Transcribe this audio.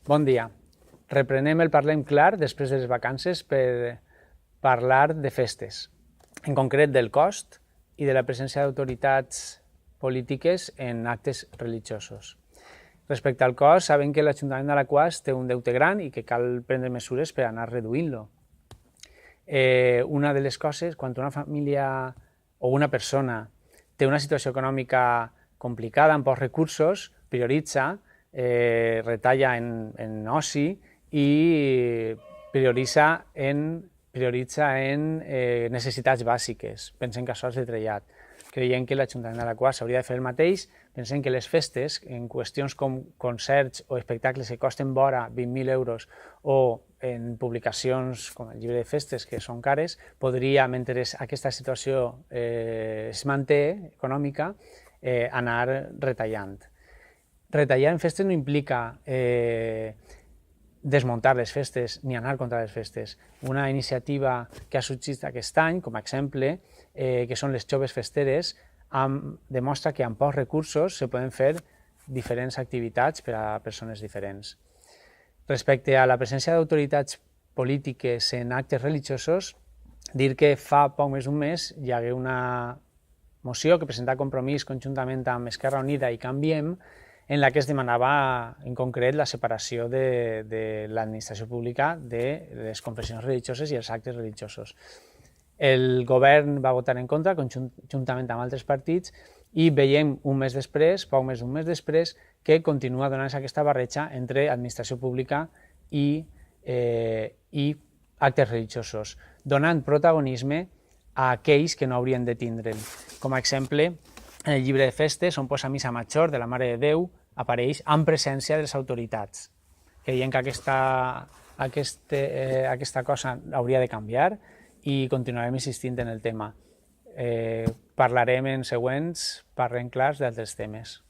Bon dia. Reprenem el Parlem Clar després de les vacances per parlar de festes, en concret del cost i de la presència d'autoritats polítiques en actes religiosos. Respecte al cost, sabem que l'Ajuntament d'Alaquàs té un deute gran i que cal prendre mesures per anar reduint-lo. Una de les coses, quan una família o una persona té una situació econòmica complicada, amb pocs recursos, prioritza, retalla en oci i prioritza en necessitats bàsiques. Pensem que això és de trellat. Creiem que l'Ajuntament d'Alaquàs hauria de fer el mateix. Pensem que les festes, en qüestions com concerts o espectacles que costen vora 20.000 euros o en publicacions com el llibre de festes, que són cares, podria, mentre aquesta situació es manté econòmica, anar retallant. Retallar en festes no implica desmuntar les festes ni anar contra les festes. Una iniciativa que ha sorgit aquest any, com a exemple, que són les joves festeres, demostra que amb pocs recursos se poden fer diferents activitats per a persones diferents. Respecte a la presència d'autoritats polítiques en actes religiosos, dir que fa poc més d'un mes hi hagué una moció que presenta Compromís conjuntament amb Esquerra Unida i Canviem, en la que es demanava en concret la separació de l'administració pública de les confessions religioses i els actes religiosos. El govern va votar en contra, conjuntament amb altres partits, i veiem un mes després, poc més d'un mes després, que continua donant-se aquesta barreja entre administració pública i actes religiosos, donant protagonisme a aquells que no haurien de tindre'l. Com a exemple, en el llibre de festes, on posa Missa Major de la Mare de Déu, apareix en presència de les autoritats. Creiem que aquesta cosa hauria de canviar i continuarem insistint en el tema. Parlarem en següents Parlem Clars d'altres temes.